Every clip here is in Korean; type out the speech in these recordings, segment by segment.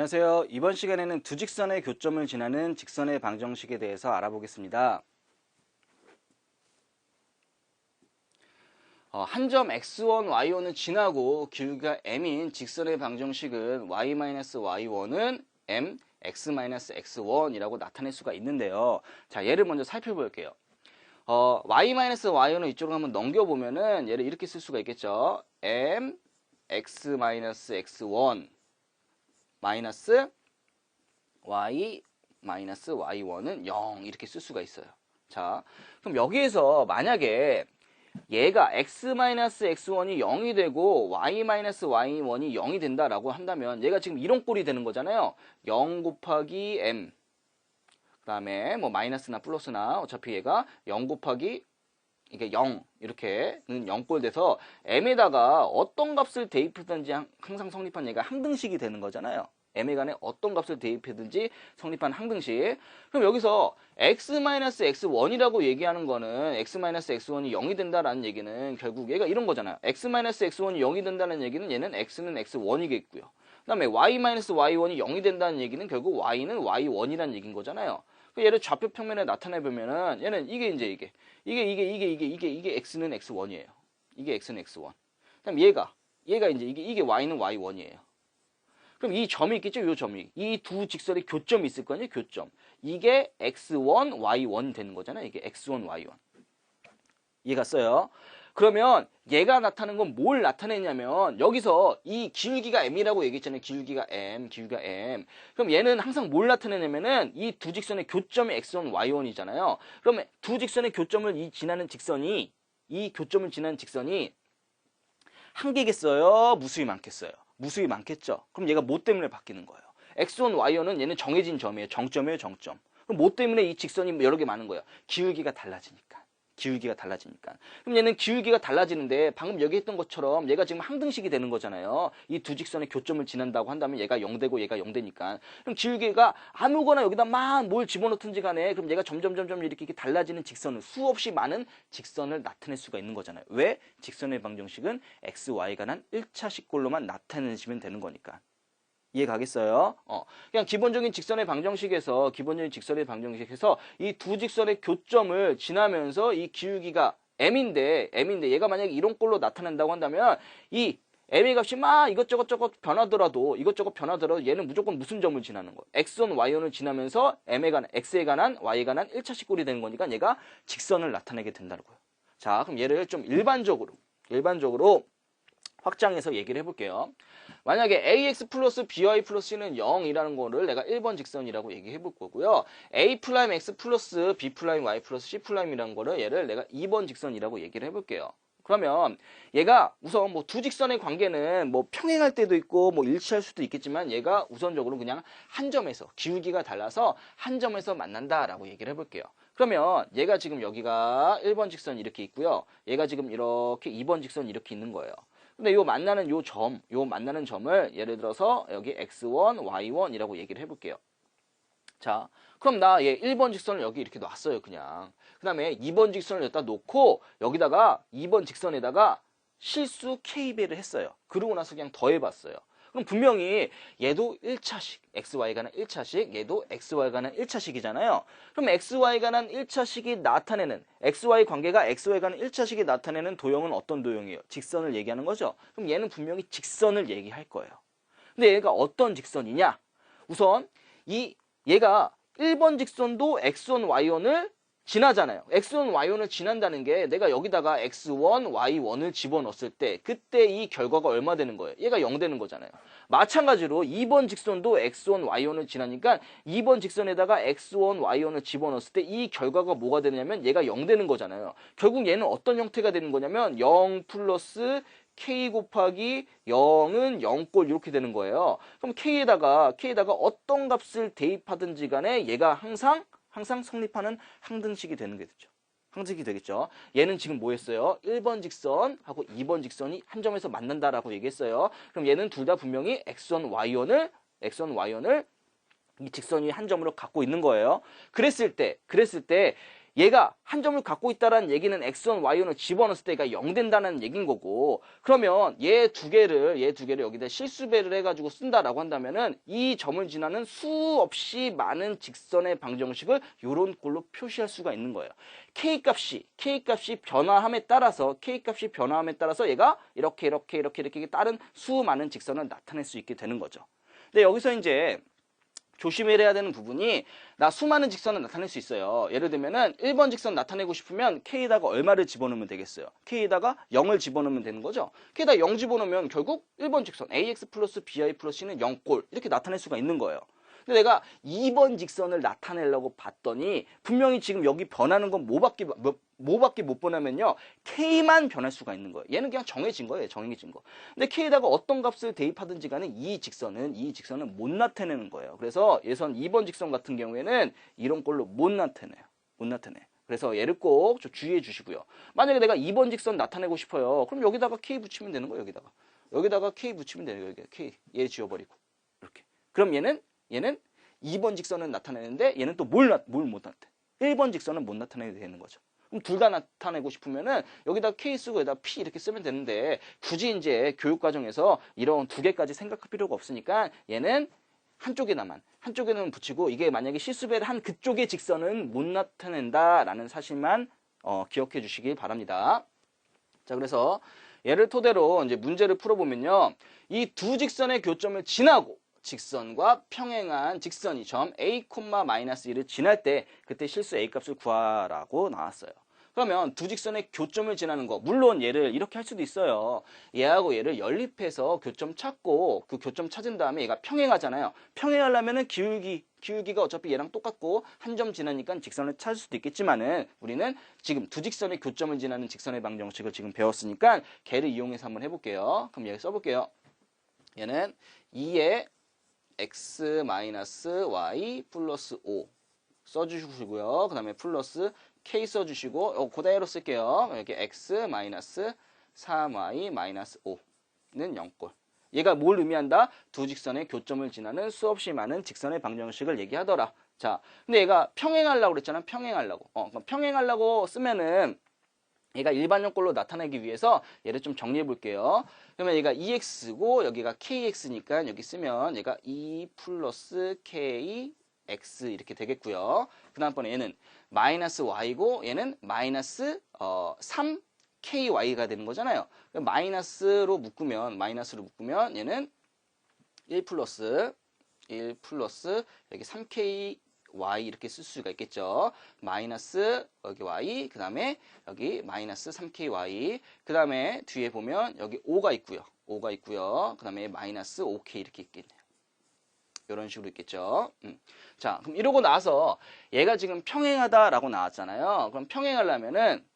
안녕하세요. 이번 시간에는 두 직선의 교점을 지나는 직선의 방정식에 대해서 알아보겠습니다. 한 점 x1, y1을 지나고 길이가 m인 직선의 방정식은 y-y1은 m, x-x1이라고 나타낼 수가 있는데요. 자, 얘를 먼저 살펴볼게요. y-y1을 이쪽으로 한번 넘겨보면은 얘를 이렇게 쓸 수가 있겠죠. m, x-x1 마이너스 y 마이너스 y1은 0 이렇게 쓸 수가 있어요. 자, 그럼 여기에서 만약에 얘가 x-x1이 0이 되고 y-y1이 0이 된다라고 한다면 얘가 지금 이런 꼴이 되는 거잖아요. 0 곱하기 m 그 다음에 뭐 마이너스나 플러스나 어차피 얘가 0 곱하기 이게 0 이렇게는 0꼴 돼서 m에다가 어떤 값을 대입하든지 항상 성립한 얘가 항등식이 되는 거잖아요. m에 관해 어떤 값을 대입하든지 성립한 항등식. 그럼 여기서 x-x1이라고 얘기하는 거는 x-x1이 0이 된다라는 얘기는 결국 얘가 이런 거잖아요. x-x1이 0이 된다는 얘기는 얘는 x는 x1이겠고요. 그 다음에 y-y1이 0이 된다는 얘기는 결국 y는 y1이라는 얘기인 거잖아요. 얘를 좌표 평면에 나타내 보면은 얘는 이게 이제 이게 x는 x1이에요. 이게 x는 x1. 그다음 얘가 이제 이게 y는 y1이에요. 그럼 이 점이 있겠죠? 이 점이. 이 두 직선의 교점이 있을 거 아니에요? 교점. 이게 x1, y1 되는 거잖아요. 이게 x1, y1. 이해 갔어요? 그러면 얘가 나타나는 건 뭘 나타내냐면 여기서 이 기울기가 m이라고 얘기했잖아요. 기울기가 m. 그럼 얘는 항상 뭘 나타내냐면은 이 두 직선의 교점이 x1, y1이잖아요. 그러면 두 직선의 교점을 지나는 직선이 한 개겠어요? 무수히 많겠어요? 무수히 많겠죠? 그럼 얘가 뭐 때문에 바뀌는 거예요? x1, y1은 얘는 정해진 점이에요. 정점이에요, 정점. 그럼 뭐 때문에 이 직선이 여러 개 많은 거예요? 기울기가 달라지니까. 그럼 얘는 기울기가 달라지는데 방금 여기 했던 것처럼 얘가 지금 항등식이 되는 거잖아요. 이 두 직선의 교점을 지난다고 한다면 얘가 0되고 얘가 0되니까. 그럼 기울기가 아무거나 여기다 막 뭘 집어넣든지 간에 그럼 얘가 점점 이렇게 달라지는 직선을 수없이 많은 직선을 나타낼 수가 있는 거잖아요. 왜? 직선의 방정식은 x, y에 관한 1차식꼴로만 나타내시면 되는 거니까. 이해 가겠어요? 그냥 기본적인 직선의 방정식에서 이 두 직선의 교점을 지나면서 이 기울기가 m인데 얘가 만약에 이런 꼴로 나타난다고 한다면 이 m의 값이 막 이것저것 변하더라도 얘는 무조건 무슨 점을 지나는 거예요? x1, y1을 지나면서 x에 관한 y에 관한 1차식 꼴이 되는 거니까 얘가 직선을 나타내게 된다는 거예요. 자, 그럼 얘를 좀 일반적으로 확장해서 얘기를 해볼게요. 만약에 ax 플러스 by 플러스 c는 0이라는 거를 내가 1번 직선이라고 얘기해 볼 거고요. a 플라임 x 플러스 b 플라임 y 플러스 c 플라임이라는 거를 얘를 내가 2번 직선이라고 얘기를 해볼게요. 그러면 얘가 우선 뭐 두 직선의 관계는 뭐 평행할 때도 있고 뭐 일치할 수도 있겠지만 얘가 우선적으로 그냥 한 점에서 기울기가 달라서 한 점에서 만난다라고 얘기를 해볼게요. 그러면 얘가 지금 여기가 1번 직선 이렇게 있고요. 얘가 지금 이렇게 2번 직선 이렇게 있는 거예요. 근데 요 만나는 점을 예를 들어서 여기 x1, y1이라고 얘기를 해볼게요. 자, 그럼 나 얘 1번 직선을 여기 이렇게 놨어요, 그냥. 그 다음에 2번 직선을 여기다 놓고 여기다가 2번 직선에다가 실수 k배를 했어요. 그러고 나서 그냥 더해봤어요. 그럼 분명히 얘도 1차식, xy에 관한 1차식, 얘도 xy에 관한 1차식이잖아요. 그럼 xy에 관한 1차식이 나타내는, xy 관계가 xy에 관한 1차식이 나타내는 도형은 어떤 도형이에요? 직선을 얘기하는 거죠. 그럼 얘는 분명히 직선을 얘기할 거예요. 근데 얘가 어떤 직선이냐? 우선 얘가 1번 직선도 x1, y1을 지나잖아요. x1, y1을 지난다는 게 내가 여기다가 x1, y1을 집어넣었을 때 그때 이 결과가 얼마 되는 거예요? 얘가 0 되는 거잖아요. 마찬가지로 2번 직선도 x1, y1을 지나니까 2번 직선에다가 x1, y1을 집어넣었을 때 이 결과가 뭐가 되냐면 얘가 0 되는 거잖아요. 결국 얘는 어떤 형태가 되는 거냐면 0 플러스 k 곱하기 0은 0꼴 이렇게 되는 거예요. 그럼 k에다가 어떤 값을 대입하든지 간에 얘가 항상 성립하는 항등식이 되는 게 되죠. 항등식이 되겠죠. 얘는 지금 뭐 했어요? 1번 직선하고 2번 직선이 한 점에서 만난다라고 얘기했어요. 그럼 얘는 둘 다 분명히 x1, y1을 이 직선이 한 점으로 갖고 있는 거예요. 그랬을 때 얘가 한 점을 갖고 있다는 얘기는 x1, y1을 집어넣었을 때 얘가 0 된다는 얘긴 거고, 그러면 얘 두 개를 여기다 실수배를 해가지고 쓴다라고 한다면은 이 점을 지나는 수없이 많은 직선의 방정식을 요런 꼴로 표시할 수가 있는 거예요. K값이 변화함에 따라서 얘가 이렇게 다른 수많은 직선을 나타낼 수 있게 되는 거죠. 근데 여기서 이제 조심해야 되는 부분이, 나 수많은 직선을 나타낼 수 있어요. 예를 들면은 1번 직선 나타내고 싶으면 K에다가 얼마를 집어넣으면 되겠어요? K에다가 0을 집어넣으면 되는 거죠. K에다가 0 집어넣으면 결국 1번 직선 AX 플러스 BI 플러스 C는 0꼴 이렇게 나타낼 수가 있는 거예요. 근데 내가 2번 직선을 나타내려고 봤더니 분명히 지금 여기 변하는 건 뭐밖에 못 보냐면요, K만 변할 수가 있는 거예요. 얘는 그냥 정해진 거예요. 정해진 거. 근데 K에다가 어떤 값을 대입하든지 간에 이 직선은 못 나타내는 거예요. 그래서 예선 2번 직선 같은 경우에는 이런 꼴로 못 나타내요. 그래서 얘를 꼭 주의해 주시고요. 만약에 내가 2번 직선 나타내고 싶어요. 그럼 여기다가 K 붙이면 되는 거예요. 여기다가 K 붙이면 되는 거예요. K. 얘 지워버리고 이렇게. 그럼 얘는 2번 직선은 나타내는데 얘는 또 뭘 못 나타내? 1번 직선은 못 나타내게 되는 거죠. 그럼 둘 다 나타내고 싶으면은 여기다 K 쓰고 여기다 P 이렇게 쓰면 되는데, 굳이 이제 교육 과정에서 이런 두 개까지 생각할 필요가 없으니까 얘는 한쪽에는 붙이고, 이게 만약에 실수배를 한 그쪽의 직선은 못 나타낸다라는 사실만 기억해 주시길 바랍니다. 자, 그래서 얘를 토대로 이제 문제를 풀어보면요, 이 두 직선의 교점을 지나고 직선과 평행한 직선이 점 A, -1을 지날 때 그때 실수 A 값을 구하라고 나왔어요. 그러면 두 직선의 교점을 지나는 거, 물론 얘를 이렇게 할 수도 있어요. 얘하고 얘를 연립해서 교점 찾고 그 교점 찾은 다음에 얘가 평행하잖아요. 평행하려면은 기울기가 어차피 얘랑 똑같고 한 점 지나니까 직선을 찾을 수도 있겠지만은, 우리는 지금 두 직선의 교점을 지나는 직선의 방정식을 지금 배웠으니까 걔를 이용해서 한번 해볼게요. 그럼 얘를 써볼게요. 얘는 2의 x-y 플러스 5 써주시고요. 그 다음에 플러스 k 써주시고 그대로 쓸게요. 여기 x-3y-5는 0꼴. 얘가 뭘 의미한다? 두 직선의 교점을 지나는 수없이 많은 직선의 방정식을 얘기하더라. 자, 근데 얘가 평행하려고 그랬잖아. 그럼 평행하려고 쓰면은 얘가 일반형꼴로 나타내기 위해서 얘를 좀 정리해 볼게요. 그러면 얘가 2x고 여기가 kx니까 여기 쓰면 얘가 2 플러스 kx 이렇게 되겠고요. 그 다음번에 얘는 마이너스 y고 얘는 마이너스 3ky가 되는 거잖아요. 마이너스로 묶으면 얘는 1 플러스 여기 3k y 이렇게 쓸 수가 있겠죠. 마이너스 여기 y, 그 다음에 여기 마이너스 3ky, 그 다음에 뒤에 보면 여기 5가 있고요. 그 다음에 마이너스 5k 이렇게 있겠네요. 이런 식으로 있겠죠. 자, 그럼 이러고 나서 얘가 지금 평행하다라고 나왔잖아요. 그럼 평행하려면은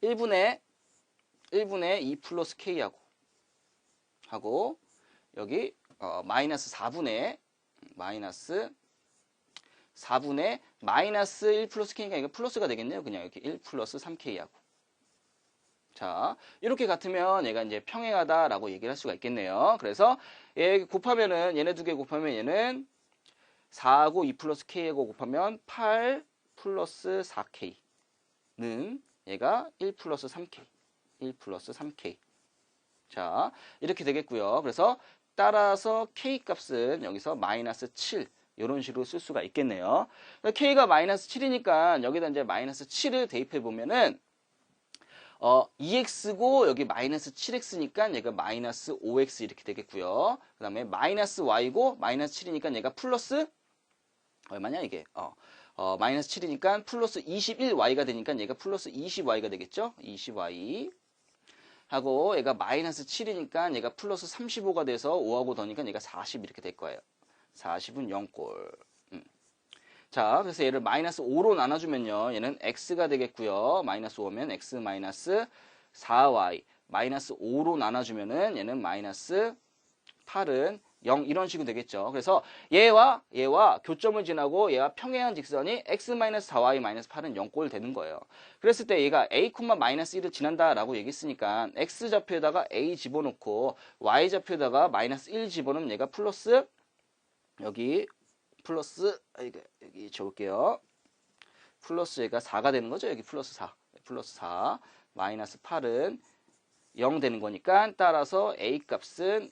1분의 2 플러스 k하고 여기 마이너스 4분의 마이너스 1 플러스 k니까 이거 플러스가 되겠네요. 그냥 이렇게 1 플러스 3k하고. 자, 이렇게 같으면 얘가 이제 평행하다라고 얘기를 할 수가 있겠네요. 그래서 얘 곱하면은, 얘네 두 개 곱하면 얘는 4하고 2 플러스 k하고 곱하면 8 플러스 4k는 얘가 1 플러스 3k. 자, 이렇게 되겠고요. 그래서 따라서 k 값은 여기서 마이너스 7 이런 식으로 쓸 수가 있겠네요. k가 마이너스 7이니까 여기다 이제 마이너스 7을 대입해 보면은 2x고 여기 마이너스 7x니까 얘가 마이너스 5x 이렇게 되겠고요. 그 다음에 마이너스 y고 마이너스 7이니까 얘가 플러스 얼마냐 이게 마이너스 7이니까 플러스 21y가 되니까 얘가 플러스 20y가 되겠죠. 20y 하고 얘가 마이너스 7이니까 얘가 플러스 35가 돼서 5하고 더니까 얘가 40 이렇게 될 거예요. 40은 0꼴. 자, 그래서 얘를 마이너스 5로 나눠주면요. 얘는 x가 되겠고요. 마이너스 5면 x 마이너스 4y. 마이너스 5로 나눠주면은 얘는 마이너스 8은 0 이런 식으로 되겠죠. 그래서 얘와 교점을 지나고 얘와 평행한 직선이 x 마이너스 4y 마이너스 8은 0꼴 되는 거예요. 그랬을 때 얘가 a, 마이너스 1을 지난다라고 얘기했으니까 x 좌표에다가 a 집어넣고 y 좌표에다가 마이너스 1 집어넣으면 얘가 플러스 여기 플러스 여기 적을게요. 플러스 얘가 4가 되는 거죠. 여기 플러스 4. 플러스 4. 마이너스 8은 0 되는 거니까 따라서 A값은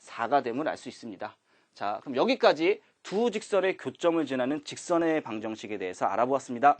4가 됨을 알 수 있습니다. 자, 그럼 여기까지 두 직선의 교점을 지나는 직선의 방정식에 대해서 알아보았습니다.